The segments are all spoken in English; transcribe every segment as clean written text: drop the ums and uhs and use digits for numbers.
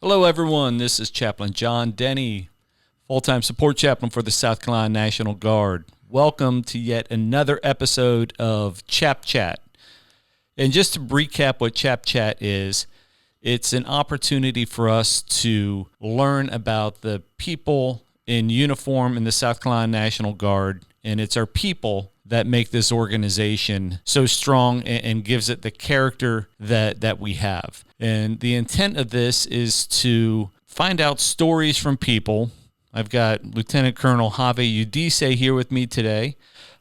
Hello, everyone. This is Chaplain John Denny, full-time support chaplain for the South Carolina National Guard. Welcome to yet another episode of Chap Chat. And just to recap what Chap Chat is, it's an opportunity for us to learn about the people in uniform in the South Carolina National Guard, and it's our people that make this organization so strong and gives it the character that we have. And the intent of this is to find out stories from people. I've got Lieutenant Colonel Javier Yudice here with me today,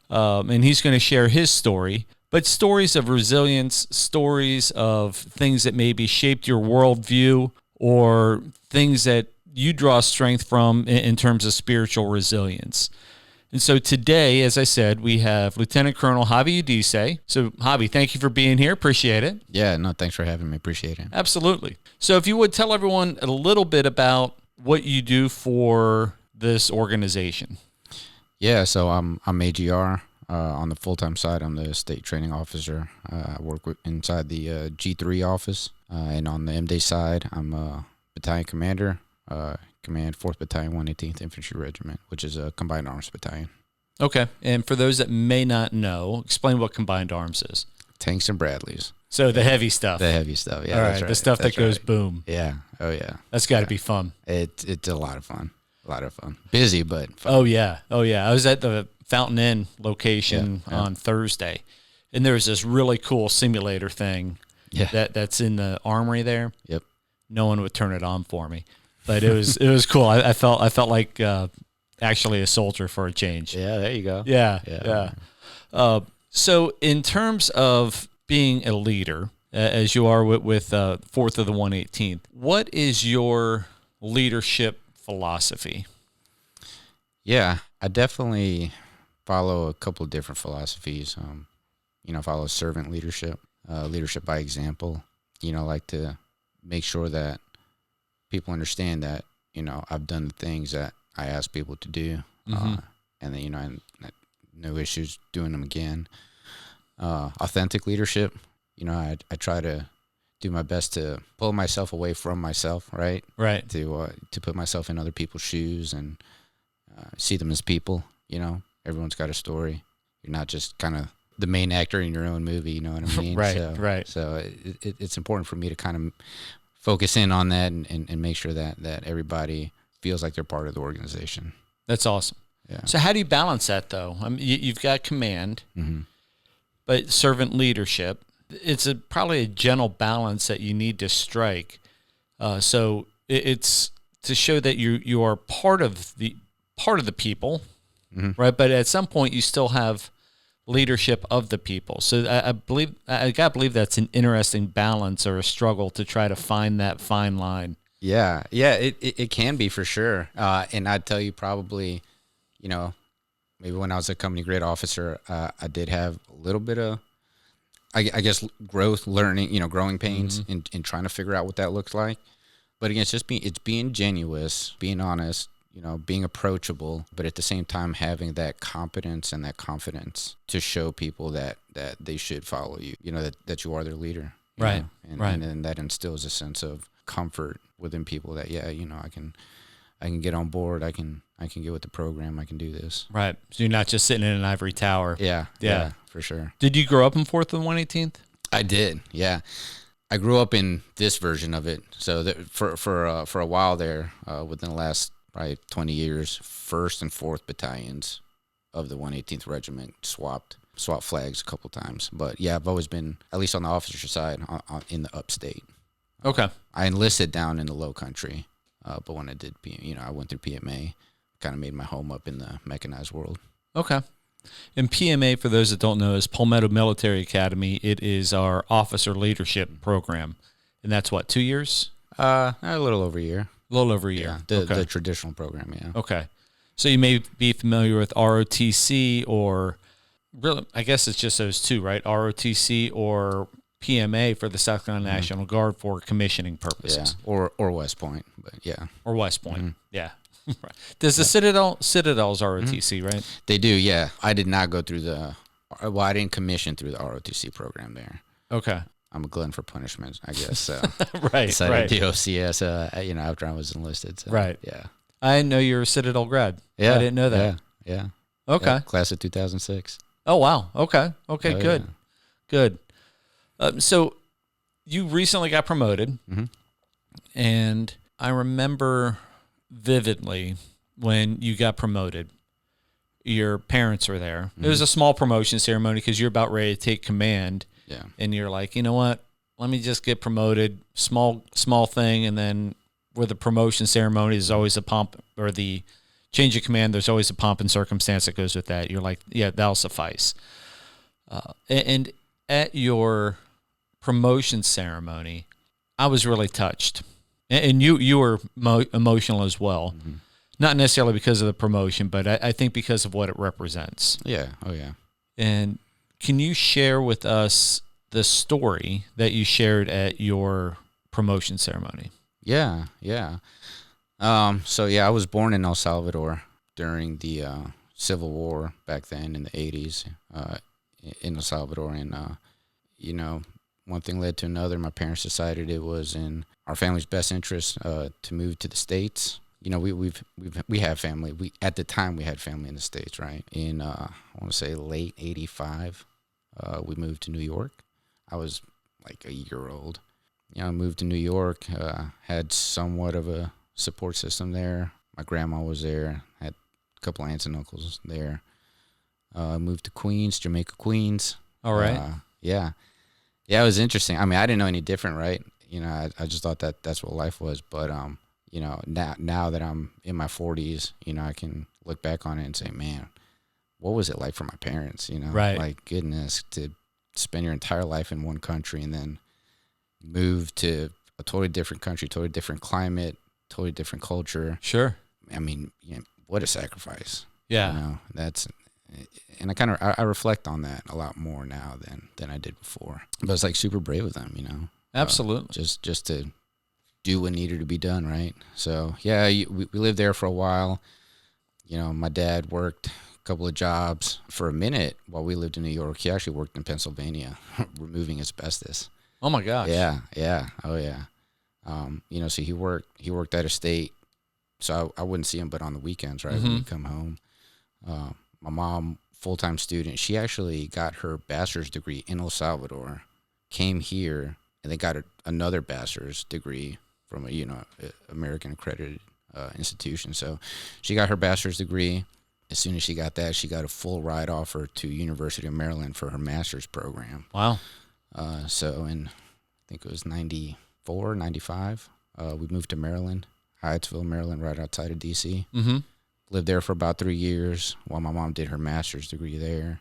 and he's going to share his story. But stories of resilience, stories of things that maybe shaped your worldview or things that you draw strength from in terms of spiritual resilience. And so today, as I said, we have Lieutenant Colonel Javier Yudice. So, Javi, thank you for being here. Appreciate it. Yeah, no, thanks for having me. Appreciate it. Absolutely. So if you would tell everyone a little bit about what you do for this organization. Yeah, so I'm AGR. On the full-time side, I'm the state training officer. I work inside the G3 office. And on the MD side, I'm a battalion commander. Command 4th Battalion, 118th Infantry Regiment, which is a combined arms battalion. Okay. And for those that may not know, explain what combined arms is. Tanks and Bradleys. So the heavy stuff. The heavy stuff, yeah. All right, that's right. the stuff that's that goes right. boom. Yeah, oh yeah. That's got to be fun. It's a lot of fun. A lot of fun. Busy, but fun. Oh, yeah. I was at the Fountain Inn location on Thursday, and there was this really cool simulator thing that's in the armory there. Yep. No one would turn it on for me. But it was cool. I felt like actually a soldier for a change. Yeah, there you go. Yeah. So in terms of being a leader, as you are with 4th of the 118th, what is your leadership philosophy? Yeah, I definitely follow a couple of different philosophies. Follow servant leadership, leadership by example. Like to make sure that people understand that, I've done the things that I ask people to do, and then, no issues doing them again. Authentic leadership, I try to do my best to pull myself away from myself, right? Right. To put myself in other people's shoes and see them as people, Everyone's got a story. You're not just kind of the main actor in your own movie, you know what I mean? Right. So it's important for me to kind of focus in on that and make sure that everybody feels like they're part of the organization. That's awesome. Yeah. So how do you balance that, though? I mean, you've got command, but servant leadership. It's probably a gentle balance that you need to strike. So it's to show that you are part of the people, right? But at some point, you still have leadership of the people. So I gotta believe that's an interesting balance or a struggle to try to find that fine line. Yeah, it can be for sure. And I'd tell you probably, maybe when I was a company grade officer, I did have a little bit of, I guess, growing pains in trying to figure out what that looks like. But again, it's being genuine, being honest, being approachable, but at the same time having that competence and that confidence to show people that they should follow you, that you are their leader. Right. And then that instills a sense of comfort within people that, I can get on board. I can get with the program. I can do this. Right. So you're not just sitting in an ivory tower. Yeah, for sure. Did you grow up in 4th and 118th? I did. Yeah. I grew up in this version of it. So for a while there, within the last probably 20 years, 1st and 4th battalions of the 118th Regiment swapped flags a couple times. But yeah, I've always been, at least on the officer side, in the upstate. Okay. I enlisted down in the low country, but when I did, I went through PMA, kind of made my home up in the mechanized world. Okay. And PMA, for those that don't know, is Palmetto Military Academy. It is our officer leadership program. And that's what, 2 years? A little over a year. A little over a year. Yeah, the traditional program, yeah. Okay. So you may be familiar with ROTC or, really, I guess it's just those two, right? ROTC or PMA for the South Carolina National Guard for commissioning purposes. Yeah, or West Point, but yeah. Or West Point, yeah. Right. Does the Citadel's ROTC, right? They do, yeah. I did not go through I didn't commission through the ROTC program there. Okay. I'm a glutton for punishment, I guess. So Right. decided to do OCS, you know, after I was enlisted. So, Right. Yeah. I didn't know you were a Citadel grad. Yeah. I didn't know that. Yeah. Okay. Yeah, class of 2006. Oh, wow. Okay. Okay, Oh, good. yeah. Good. So you recently got promoted, and I remember vividly when you got promoted, your parents were there. It was a small promotion ceremony because you're about ready to take command. Yeah. And you're like, you know what? Let me just get promoted. Small thing. And then where the promotion ceremony is always a pomp, or the change of command, there's always a pomp and circumstance that goes with that. You're like, yeah, that'll suffice. And at your promotion ceremony, I was really touched. And you were emotional as well. Not necessarily because of the promotion, but I think because of what it represents. Yeah. Oh, yeah. And can you share with us the story that you shared at your promotion ceremony? Yeah. So, I was born in El Salvador during the Civil War back then in the 80s in El Salvador. And, you know, one thing led to another. My parents decided it was in our family's best interest to move to the States. You know, we have family. At the time we had family in the States, right? In I want to say late '85, we moved to New York. I was like a year old. You know, I moved to New York. Had somewhat of a support system there. My grandma was there. Had a couple aunts and uncles there. Moved to Queens, Jamaica, Queens. All right. Yeah, it was interesting. I mean, I didn't know any different, right? You know, I just thought that's what life was. But you know, now that I'm in my 40s, you know, I can look back on it and say, man, what was it like for my parents? You know, right. Like, goodness, to spend your entire life in one country and then move to a totally different country, totally different climate, totally different culture. Sure. I mean, you know, what a sacrifice. Yeah. You know, and I reflect on that a lot more now than I did before. But it's like super brave of them, you know. Absolutely. Just to do what needed to be done, right? So, yeah, we lived there for a while. You know, my dad worked a couple of jobs for a minute while we lived in New York. He actually worked in Pennsylvania removing asbestos. Oh, my gosh. Yeah. Oh, yeah. You know, so he worked out of state, so I wouldn't see him but on the weekends, right, when he'd come home. My mom, full-time student, she actually got her bachelor's degree in El Salvador, came here, and then got another bachelor's degree from a American accredited institution. So she got her bachelor's degree. As soon as she got that, she got a full ride offer to University of Maryland for her master's program. Wow. So in, I think it was 94, 95, we moved to Maryland, Hyattsville, Maryland, right outside of D.C. Lived there for about 3 years while my mom did her master's degree there.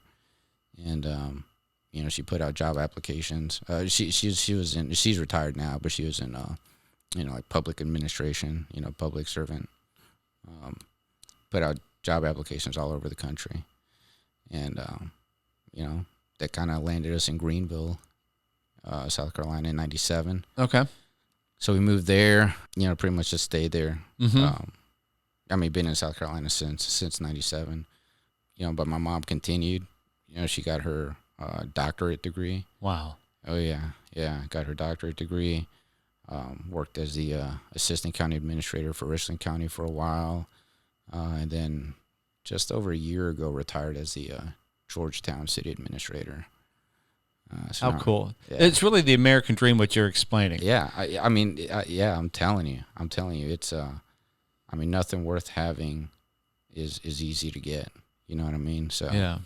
And, you know, she put out job applications. She's retired now, but she was in, you know, like public administration, you know, public servant. Put out job applications all over the country. And, you know, that kind of landed us in Greenville, South Carolina in 97. Okay. So we moved there, you know, pretty much just stayed there. I mean, been in South Carolina since 97, you know, but my mom continued. You know, she got her doctorate degree. Wow. Oh, yeah. Yeah, got her doctorate degree. Worked as the assistant county administrator for Richland County for a while. And then just over a year ago, retired as the Georgetown city administrator. How cool. Yeah. It's really the American dream, what you're explaining. Yeah. I mean, yeah, I'm telling you, it's, I mean, nothing worth having is easy to get. You know what I mean? So yeah.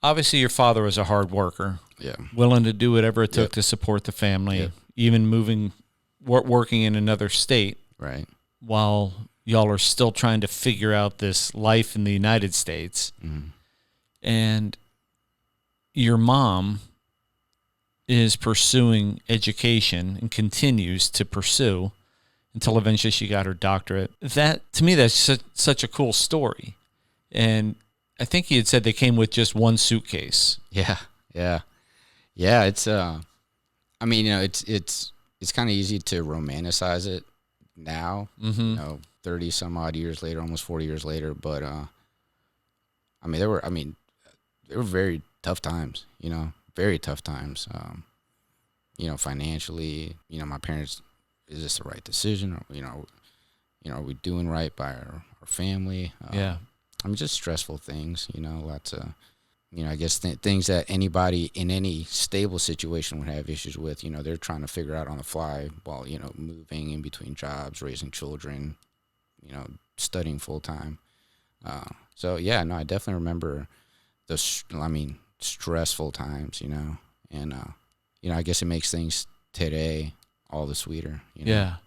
Obviously, your father was a hard worker. Yeah. Willing to do whatever it took to support the family, even working in another state. Right. While y'all are still trying to figure out this life in the United States. And your mom is pursuing education and continues to pursue until eventually she got her doctorate. That, to me, that's such a cool story. And I think he had said they came with just one suitcase. Yeah. It's I mean, you know, it's kind of easy to romanticize it now. You know, 30 some odd years later, almost 40 years later. But I mean, they were. I mean, they were very tough times. You know, very tough times. You know, but my mom, full-time student, she actually got her doctorate degree. And then just over a year ago, retired as the Georgetown city administrator. So, you know, financially, my parents, is this the right decision? Or, are we doing right by our family? Yeah. Just stressful things, lots of, I guess things that anybody in any stable situation would have issues with. They're trying to figure out on the fly while, moving in between jobs, raising children, studying full time. So yeah, no, I definitely remember those, stressful times, and, I guess it makes things today all the sweeter. Yeah.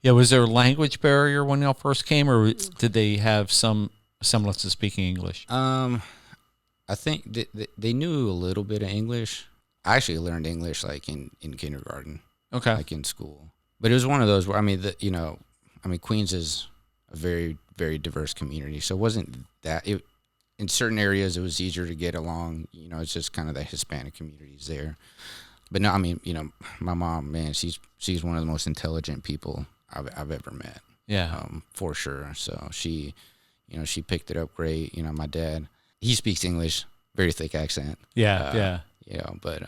Yeah. Was there a language barrier when y'all first came, or did they have some semblance of speaking English? I think they knew a little bit of English. I actually learned English like in kindergarten. Okay. Like in school. But it was one of those where, Queens is a very, very diverse community. So it wasn't that, in certain areas it was easier to get along. It's just kind of the Hispanic communities there. But no, my mom, man, she's one of the most intelligent people I've ever met. Yeah. For sure. So she picked it up great. My dad, he speaks English, very thick accent. Yeah. But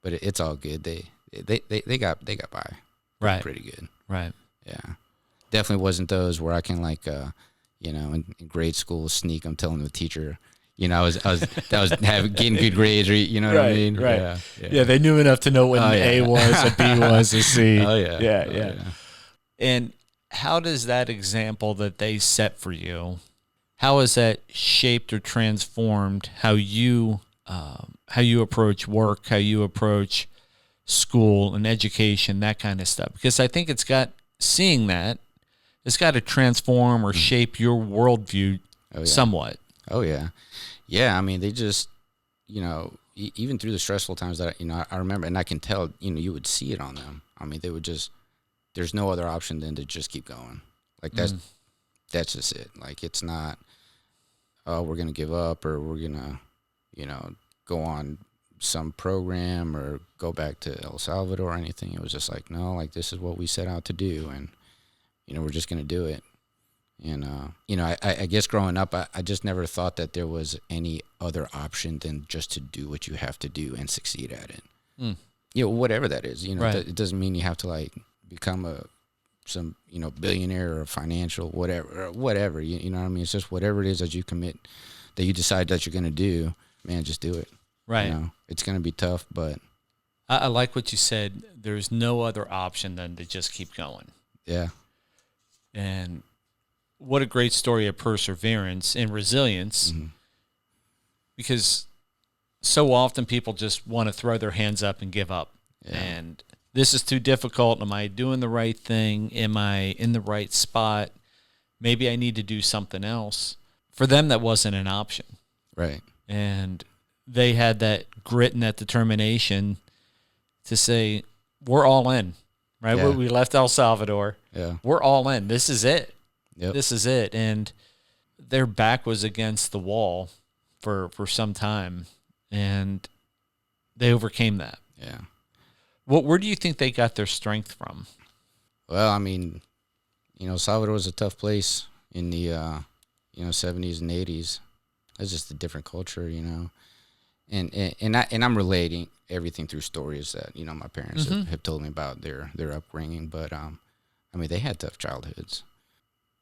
it's all good. They got by. Right. Pretty good. Right. Yeah. Definitely wasn't those where I can in grade school sneak. I'm telling the teacher, I was getting good grades, or what I mean? Right. Yeah. They knew enough to know what an A was, a B was, a C. Oh yeah. Yeah. And how does that example that they set for you, how has that shaped or transformed how you approach work, how you approach school and education, that kind of stuff? Because I think it's got to transform or shape your worldview somewhat. Oh yeah. Yeah. They just, even through the stressful times that, I remember, and I can tell, you would see it on them. They would just, there's no other option than to just keep going. Like that's just it. Like it's not, oh, we're going to give up, or we're going to, go on some program or go back to El Salvador or anything. It was just like, no, like this is what we set out to do, and, we're just going to do it. And, I guess growing up, I just never thought that there was any other option than just to do what you have to do and succeed at it. Whatever that is, right. It doesn't mean you have to like become some billionaire or financial whatever, you know what I mean? It's just whatever it is that you commit, that you decide that you're going to do, man, just do it. Right. It's going to be tough, but I like what you said. There's no other option than to just keep going. Yeah. And what a great story of perseverance and resilience, because so often people just want to throw their hands up and give up. Yeah. And this is too difficult. Am I doing the right thing? Am I in the right spot? Maybe I need to do something else. For them, that wasn't an option. Right. And they had that grit and that determination to say, we're all in, right? Yeah. We left El Salvador. Yeah. We're all in. This is it. Yep. This is it. And their back was against the wall for some time, and they overcame that. Yeah. Where do you think they got their strength from? Well, Salvador was a tough place in the 70s and 80s. It's just a different culture, and I'm relating everything through stories that my parents have told me about their upbringing. But they had tough childhoods.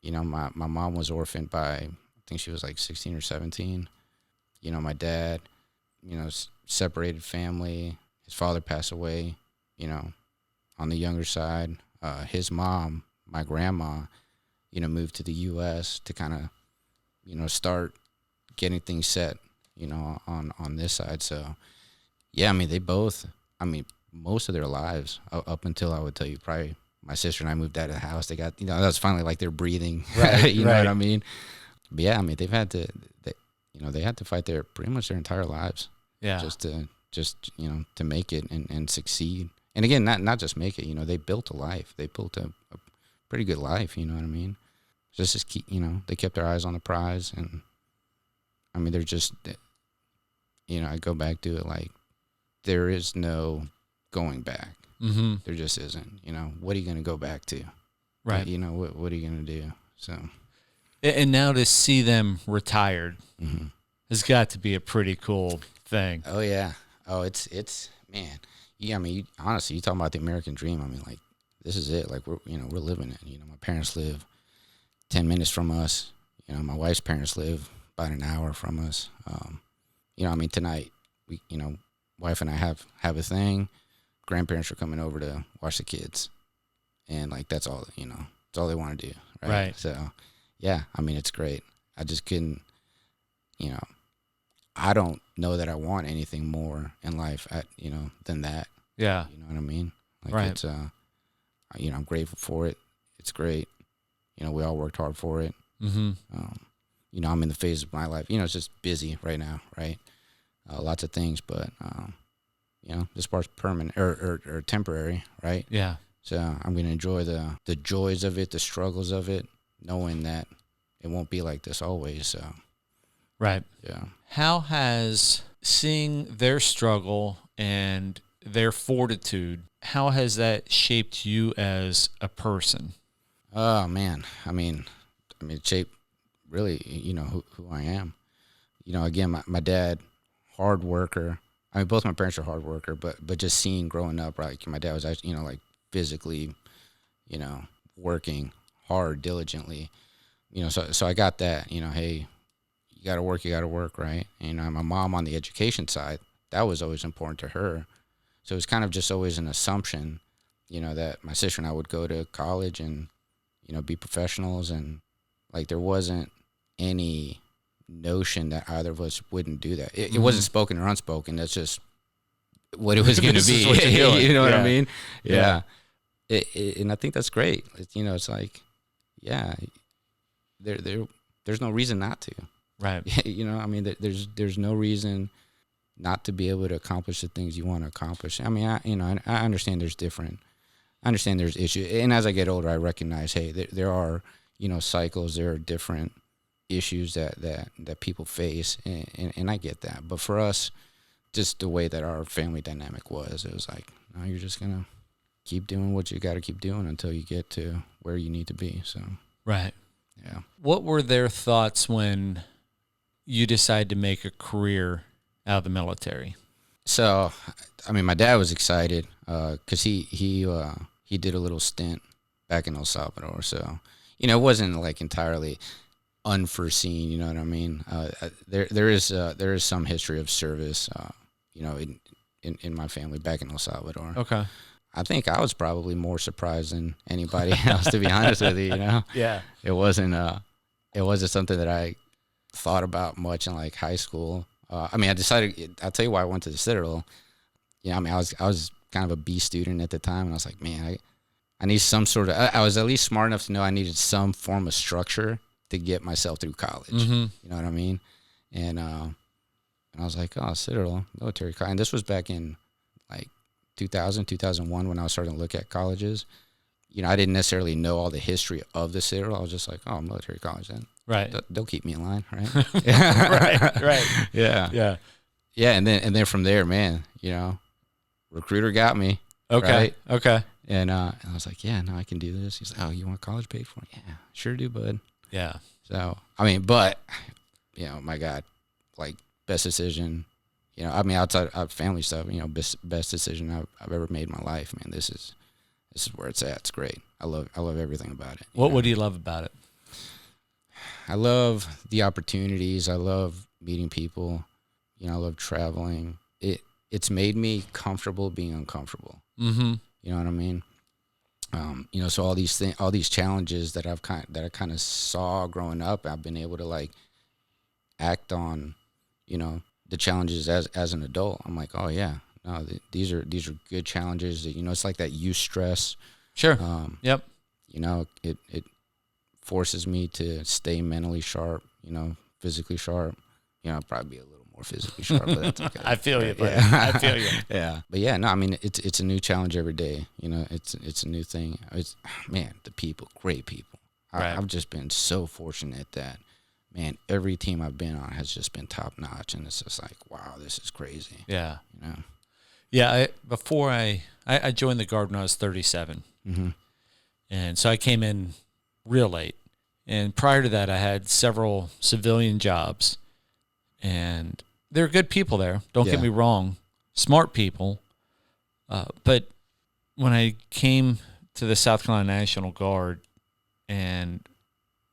My mom was orphaned by, I think she was like 16 or 17. My dad, separated family. His father passed away. On the younger side, his mom, my grandma, moved to the U.S. to kind of, start getting things set, on this side. So, yeah, they both, most of their lives, up until I would tell you probably my sister and I moved out of the house, they got, that was finally like they're breaking, right? Know what I mean? But yeah, they've had to, they had to fight pretty much their entire lives. Yeah. Just to make it and succeed. And again, not just make it, they built a life. They built a pretty good life, you know what I mean? Just keep, they kept their eyes on the prize. And they're just, I go back to it like, there is no going back. Mm-hmm. There just isn't. What are you going to go back to? Right. What are you going to do? So. And now to see them retired has got to be a pretty cool thing. Oh yeah. Oh, it's man. yeah, I mean, honestly, you talking about the American dream. I mean, like, this is it. Like, we're living it. My parents live 10 minutes from us. My wife's parents live about an hour from us. I mean, tonight, we, wife and I have a thing. Grandparents are coming over to watch the kids. And, like, that's all, that's all they want to do. Right. So, yeah, I mean, it's great. I just couldn't, I don't know that I want anything more in life, than that. Yeah. You know what I mean? Like, right. It's, I'm grateful for it. It's great. We all worked hard for it. Mm-hmm. I'm in the phase of my life. It's just busy right now, right? Lots of things, but, this part's permanent or temporary, right? Yeah. So I'm going to enjoy the joys of it, the struggles of it, knowing that it won't be like this always. So, right. Yeah. How has seeing their struggle and their fortitude, how has that shaped you as a person? Oh, man. I mean, it shaped really, who I am. Again, my dad, hard worker. I mean, both my parents are hard worker, but just seeing growing up, right? My dad was actually, like physically, working hard, diligently. So I got that, hey, you got to work, right? And my mom on the education side, that was always important to her. So it was kind of just always an assumption, that my sister and I would go to college and, be professionals. And, like, there wasn't any notion that either of us wouldn't do that. It wasn't spoken or unspoken. That's just what it was going to be. You know what I mean? Yeah. And I think that's great. It's like, yeah, there's no reason not to. Right. I mean, there's no reason not to be able to accomplish the things you want to accomplish. I mean, I understand there's issues. And as I get older, I recognize, hey, there are, cycles, there are different issues that people face. And I get that. But for us, just the way that our family dynamic was, it was like, no, you're just going to keep doing what you got to keep doing until you get to where you need to be. So, right. Yeah. What were their thoughts when you decided to make a career out of the military? So, I mean, my dad was excited because he did a little stint back in El Salvador. So, it wasn't like entirely unforeseen. You know what I mean? There is some history of service, in my family back in El Salvador. Okay. I think I was probably more surprised than anybody else, to be honest with you. Yeah. It wasn't something that I thought about much in like high school. I mean, I'll tell you why I went to the Citadel. I mean, I was kind of a B student at the time, and I was like, man, I need some sort of, I was at least smart enough to know I needed some form of structure to get myself through college. Mm-hmm. You know what I mean? And I was like, oh, Citadel, military college. And this was back in like 2001 when I was starting to look at colleges. I didn't necessarily know all the history of the Citadel. I was just like, oh, military college then. Right. They'll keep me in line, right? Right. Yeah. Yeah. Yeah, and then from there, man, recruiter got me. Okay. Right? Okay. And I was like, yeah, no, I can do this. He's like, oh, you want college paid for? Yeah, sure do, bud. Yeah. So, I mean, but, my God, like, best decision, I mean, outside of family stuff, best decision I've ever made in my life, man. This is where it's at. It's great. I love everything about it. What do you love about it? I love the opportunities. I love meeting people. I love traveling. It's made me comfortable being uncomfortable. Mm-hmm. You know what I mean? So all these challenges that I kind of saw growing up, I've been able to like act on, the challenges as an adult. I'm like, oh yeah, no, these are good challenges. That, it's like that use stress. Sure. Yep. It forces me to stay mentally sharp. Physically sharp. Probably be a little more physically sharp, but that's okay. I feel you. Yeah. I feel you. Yeah. But yeah, no, I mean, it's a new challenge every day. It's a new thing. Man, the people, great people. Right. I've just been so fortunate that, man, every team I've been on has just been top notch, and it's just like, wow, this is crazy. Yeah. Yeah. Before I joined the Guard when I was 37, mm-hmm. and so I came in real late. And prior to that, I had several civilian jobs, and there are good people there. Don't get me wrong, smart people, But when I came to the South Carolina National Guard and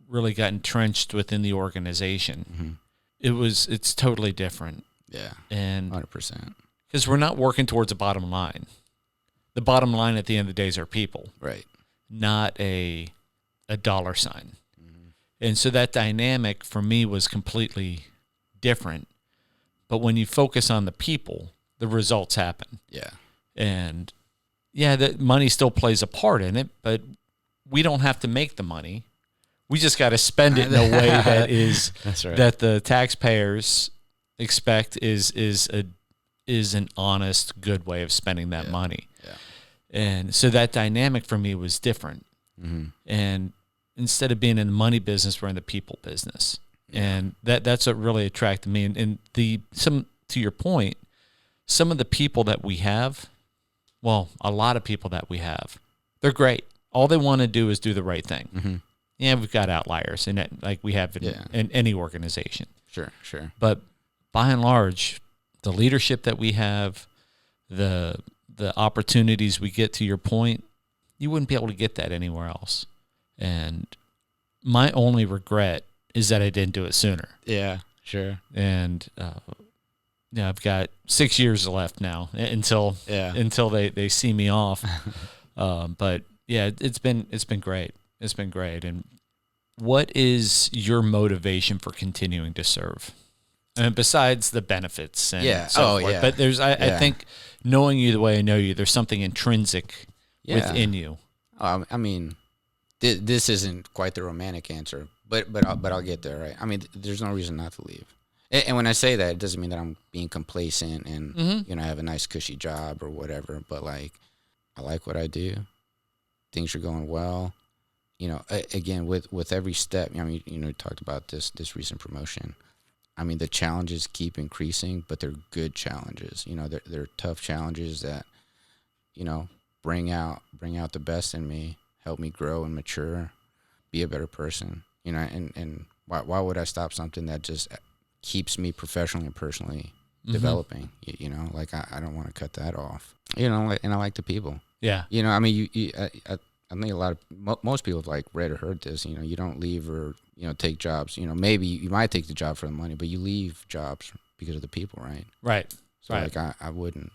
really got entrenched within the organization, it's totally different. Yeah. And 100%. because we're not working towards a bottom line. The bottom line at the end of the day is our people. Right. Not a dollar sign. And so that dynamic for me was completely different. But when you focus on the people, the results happen. Yeah. And yeah, the money still plays a part in it, but we don't have to make the money. We just got to spend it in a way that is That's right. that the taxpayers expect is an honest, good way of spending that money. Yeah. And so that dynamic for me was different. And instead of being in the money business, we're in the people business. And that's what really attracted me. And to your point, some of the people that we have, well, a lot of people that we have, they're great. All they want to do is do the right thing. Yeah, we've got outliers, and like we have in any organization. Sure. But by and large, the leadership that we have, the opportunities we get, to your point, you wouldn't be able to get that anywhere else. And my only regret is that I didn't do it sooner. Yeah, sure. And I've got 6 years left now until they see me off. But yeah, it's been great. It's been great. And what is your motivation for continuing to serve? And besides the benefits and so forth. Yeah. But I think, knowing you the way I know you, there's something intrinsic within you. I mean, this isn't quite the romantic answer, but I'll get there, right? I mean, there's no reason not to leave. And when I say that, it doesn't mean that I'm being complacent and I have a nice cushy job or whatever. But like, I like what I do. Things are going well. Again, with every step. I mean, you talked about this recent promotion. I mean, the challenges keep increasing, but they're good challenges. They're tough challenges that, bring out the best in me, help me grow and mature, be a better person. And why would I stop something that just keeps me professionally and personally developing? Like I don't want to cut that off. And I like the people. Yeah. I mean, I think most people have like read or heard this. You don't leave or take jobs. Maybe you might take the job for the money, but you leave jobs because of the people, right? Right. So like I wouldn't.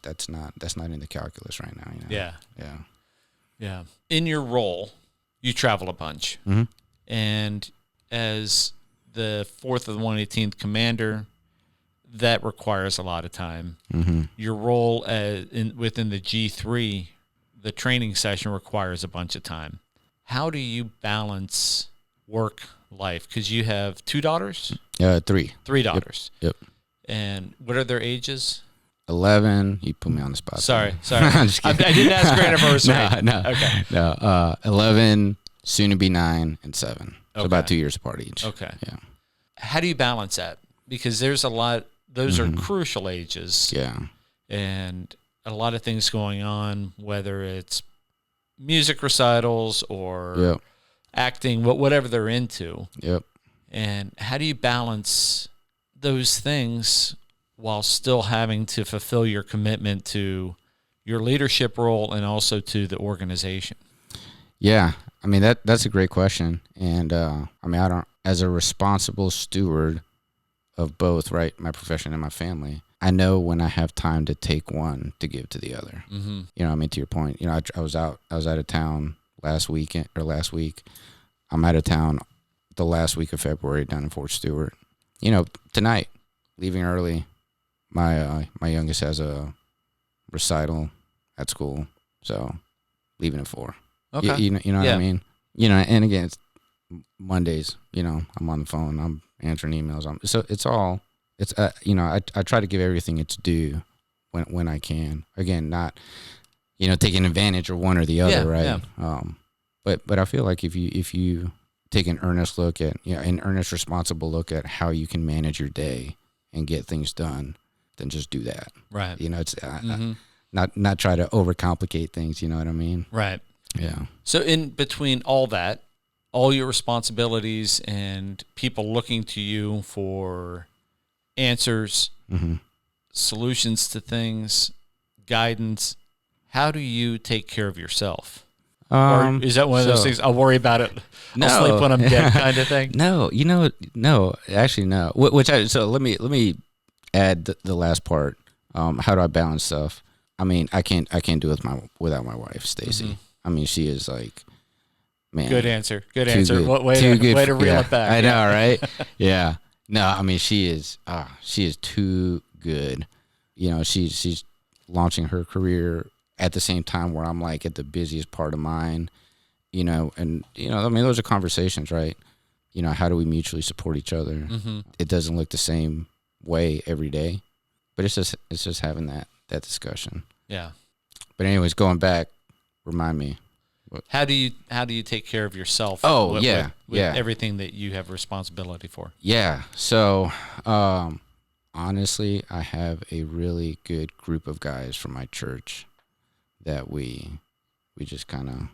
That's not in the calculus right now. Yeah. In your role, you travel a bunch, and as the 4th of the 118th commander, that requires a lot of time. Your role within the G3, the training session, requires a bunch of time. How do you balance work life? Because you have 2 daughters? 3. 3 daughters. Yep. And what are their ages? 11. You put me on the spot. Sorry. I'm just kidding. I didn't ask for anniversary. No. Okay. No. 11, soon to be 9, and 7. So Okay. about 2 years apart each. Okay. Yeah. How do you balance that? Because there's a lot. Those are crucial ages. Yeah. And a lot of things going on, whether it's music recitals or acting, whatever they're into. Yep. And how do you balance those things while still having to fulfill your commitment to your leadership role and also to the organization? Yeah. I mean, that's a great question. And I mean, as a responsible steward of both, right, my profession and my family, I know when I have time to take one to give to the other. I mean, to your point, I was out of town last week. I'm out of town the last week of February down in Fort Stewart. Tonight, leaving early, my youngest has a recital at school, so leaving at 4. Okay. You know what I mean? And again, it's Mondays, I'm on the phone, I'm answering emails. So I try to give everything its due when I can. Again, not, taking advantage of one or the other, right? Yeah. But I feel like if you take an earnest look at, an earnest, responsible look at how you can manage your day and get things done, then just do that. Right. It's not try to overcomplicate things. You know what I mean? Right. Yeah. So in between all that, all your responsibilities and people looking to you for answers, solutions to things, guidance, how do you take care of yourself? Um, Or is that one of those things, I'll worry about it, I'll sleep when I'm dead kind of thing? No, actually no. So let me add the last part. How do I balance stuff? I mean, I can't do it without my wife, Stacy. Mm-hmm. I mean, she is like, man. Good answer. Good too answer. good. What way Too to good reel yeah, it back. I know, right? Yeah. No, I mean, she is too good. You know, she's launching her career at the same time where I'm like at the busiest part of mine, you know, and, you know, I mean, those are conversations, right? You know, how do we mutually support each other? Mm-hmm. It doesn't look the same way every day, but it's just having that discussion. Yeah. But anyways, going back, remind me. How do you take care of yourself? Oh, with yeah. everything that you have responsibility for. Yeah. So, honestly, I have a really good group of guys from my church that we just kind of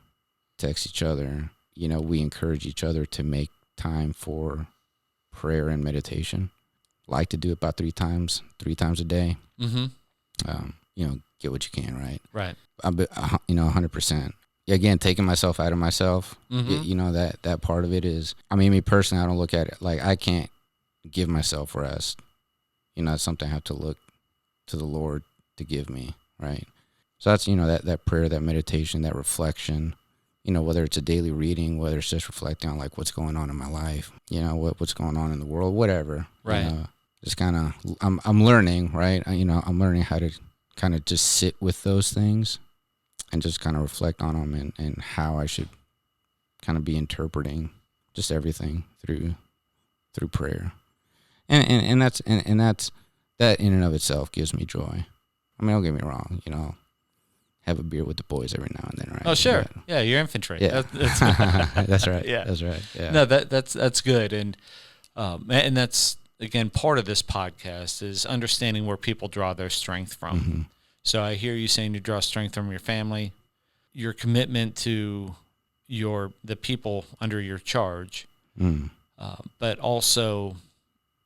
text each other. You know, we encourage each other to make time for prayer and meditation. Like to do it about three times a day. Mm-hmm. You know, get what you can, right? Right. You know, 100%. Again, taking myself out of myself. Mm-hmm. You know, that part of it is, I mean, me personally, I don't look at it like I can't give myself rest. You know, it's something I have to look to the Lord to give me, right? So that's, you know, that prayer, that meditation, that reflection, you know, whether it's a daily reading, whether it's just reflecting on like what's going on in my life, you know, what's going on in the world, whatever. Right. You know, just kind of, I'm learning, right? You know, I'm learning how to kind of just sit with those things and just kind of reflect on them and how I should kind of be interpreting just everything through prayer. And that's that in and of itself gives me joy. I mean, don't get me wrong, you know, have a beer with the boys every now and then, right? Oh, sure. But, yeah, you're infantry. yeah. That's right. Yeah. That's right. Yeah. No, that's good. And that's, again, part of this podcast is understanding where people draw their strength from. Mm-hmm. So I hear you saying you draw strength from your family, your commitment to the people under your charge, but also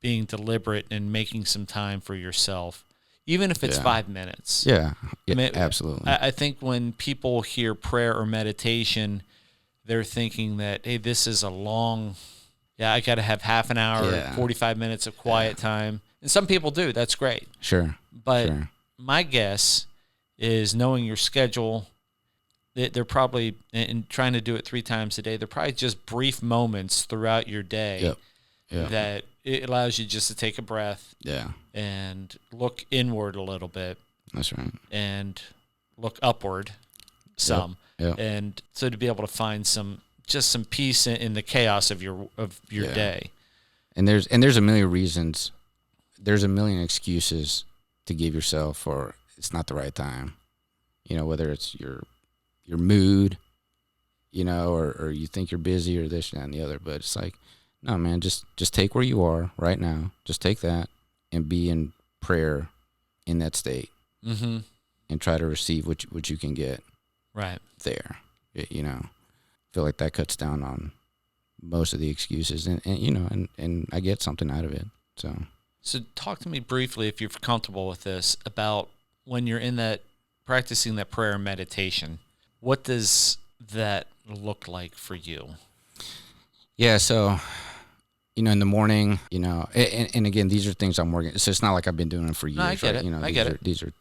being deliberate and making some time for yourself, even if it's 5 minutes. Yeah, I mean, absolutely. I think when people hear prayer or meditation, they're thinking that, hey, this is a long, I got to have half an hour, 45 minutes of quiet time. And some people do. That's great. Sure. But my guess is, knowing your schedule, they're probably, and trying to do it 3 times a day, they're probably just brief moments throughout your day that it allows you just to take a breath and look inward a little bit. That's right. And look upward some. Yep. And so to be able to find some peace in the chaos of your day. And there's a million reasons. There's a million excuses to give yourself for it's not the right time. You know, whether it's your mood, you know, or you think you're busy or this and the other. But it's like, no, man, just take where you are right now. Just take that and be in prayer in that state, mm-hmm. and try to receive what you can get right there. You know, I feel like that cuts down on most of the excuses, and you know, and I get something out of it. So talk to me briefly, if you're comfortable with this, about when you're in that practicing that prayer and meditation. What does that look like for you? Yeah, so, you know, in the morning, you know, and again, these are things I'm working. So it's not like I've been doing them for years. No, I get right? it. You know, I get it. These are,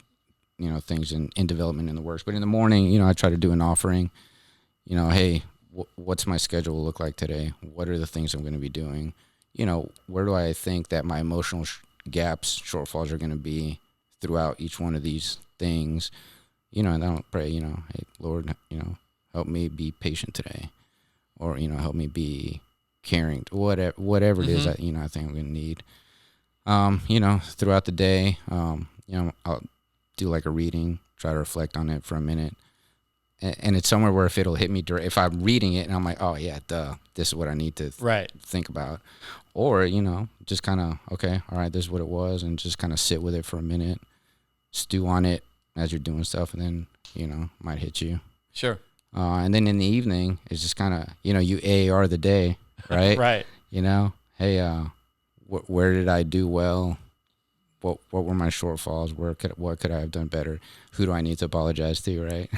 you know, things in development in the works. But in the morning, you know, I try to do an offering. You know, hey, what's my schedule look like today? What are the things I'm going to be doing? You know, where do I think that my emotional gaps, shortfalls are going to be throughout each one of these things? You know, and I don't pray, you know, hey, Lord, you know, help me be patient today, or, you know, help me be caring, whatever it is that, you know, I think I'm going to need. You know, throughout the day, you know, I'll do like a reading, try to reflect on it for a minute. And it's somewhere where if it'll hit me, if I'm reading it and I'm like, oh yeah, this is what I need to think about. Or, you know, just kind of, okay, all right, this is what it was, and just kind of sit with it for a minute, stew on it as you're doing stuff, and then, you know, might hit you. Sure. And then in the evening, it's just kind of, you know, you AAR the day, right? Right. You know, hey, where did I do well? what were my shortfalls? What could I have done better? Who do I need to apologize to? Right.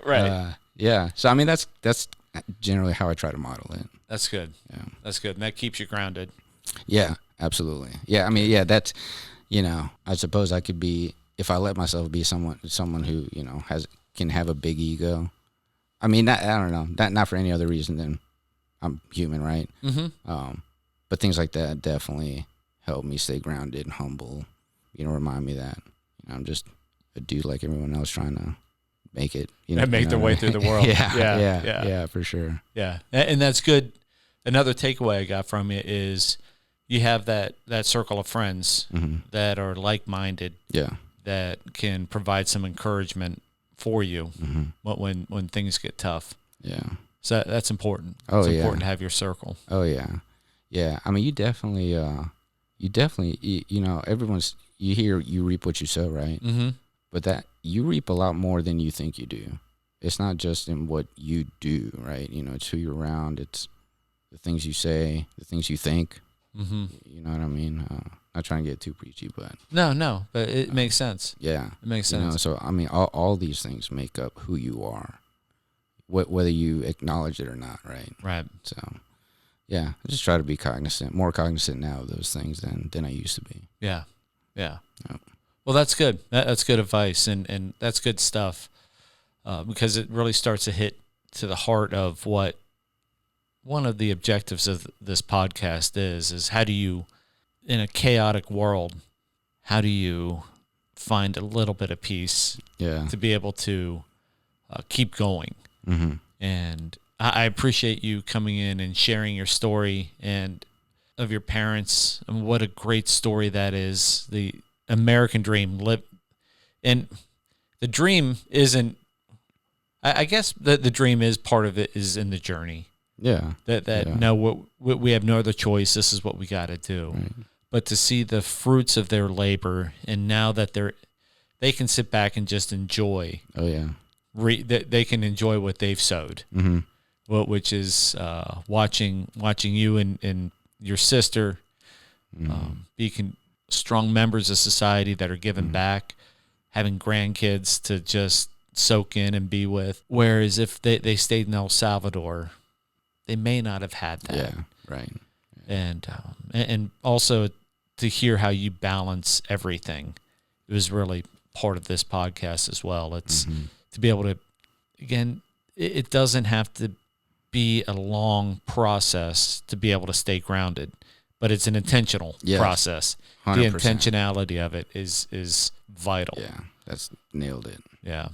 Right. Yeah. So I mean, that's generally how I try to model it. That's good. Yeah. That's good. And that keeps you grounded. Yeah, absolutely. Yeah. I mean, yeah, that's, I suppose I could be, if I let myself be someone who, can have a big ego. I mean, I don't know, not for any other reason than I'm human, right? Mm-hmm. But things like that definitely help me stay grounded and humble. Remind me that I'm just a dude like everyone else trying to make it. And make their way through the world. Yeah, for sure. Yeah, and that's good. Another takeaway I got from it is you have that circle of friends that are like-minded. Yeah, that can provide some encouragement for you when things get tough. Yeah. So that's important. Oh, it's yeah. important to have your circle. Oh yeah. Yeah. I mean, you definitely, you hear you reap what you sow, right? Mm-hmm. But that you reap a lot more than you think you do. It's not just in what you do, right? It's who you're around. It's the things you say, the things you think. Mm-hmm. You know what I mean? Not trying to get too preachy, but no, but it makes sense. Yeah, it makes sense. So I mean, all these things make up who you are, whether you acknowledge it or not, right? Right. So, yeah, I just try to be more cognizant now of those things than I used to be. Yeah. Yep. Well, that's good. That's good advice, and that's good stuff, because it really starts to hit to the heart of what one of the objectives of this podcast is how do you, in a chaotic world, how do you find a little bit of peace to be able to keep going? Mm-hmm. And I appreciate you coming in and sharing your story and of your parents, and what a great story that is. The American dream. And the dream isn't, I guess the dream is part of it is in the journey. Yeah. No, we have no other choice. This is what we got to do. Right. But to see the fruits of their labor, and now that they can sit back and just enjoy. Oh yeah. They can enjoy what they've sowed. Mm-hmm. Which is watching you and your sister being strong members of society that are giving back, having grandkids to just soak in and be with. Whereas if they stayed in El Salvador, they may not have had that. Yeah, right. And also to hear how you balance everything. It was really part of this podcast as well. It's to be able to, again, it doesn't have to be a long process to be able to stay grounded, but it's an intentional process. 100%. The intentionality of it is vital. Yeah, that's nailed it. Yeah.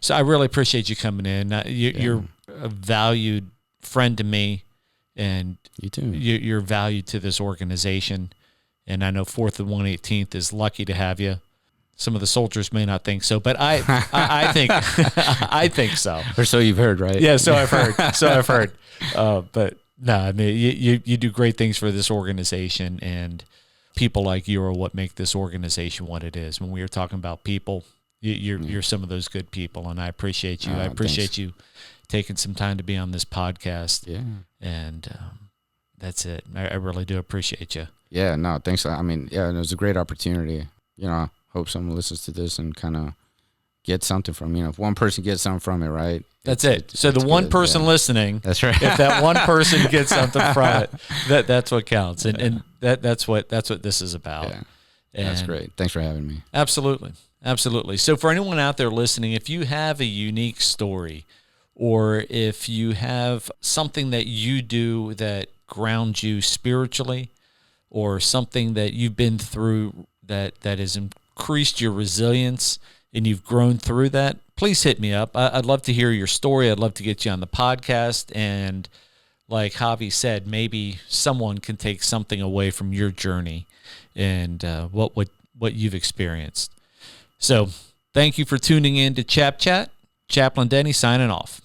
So I really appreciate you coming in. You're a valued friend to me, and you too. You're valued to this organization. And I know 4th and 118th is lucky to have you. Some of the soldiers may not think so, but I think I think so. Or so you've heard, right? Yeah, so I've heard. But no, I mean, you do great things for this organization, and people like you are what make this organization what it is. When we were talking about people, you're some of those good people, and I appreciate you. I appreciate you taking some time to be on this podcast. Yeah, and that's it. I really do appreciate you. Yeah, no, thanks. I mean, yeah, it was a great opportunity. Hope someone listens to this and kind of get something from, if one person gets something from it, right? That's it. So the one person listening, that's right. If that one person gets something from it, that's what counts. And that's what this is about. Yeah. That's great. Thanks for having me. Absolutely. Absolutely. So for anyone out there listening, if you have a unique story, or if you have something that you do that grounds you spiritually, or something that you've been through that has increased your resilience and you've grown through that, please hit me up. I'd love to hear your story. I'd love to get you on the podcast. And like Javi said, maybe someone can take something away from your journey and what you've experienced. So thank you for tuning in to Chap Chat. Chaplain Denny signing off.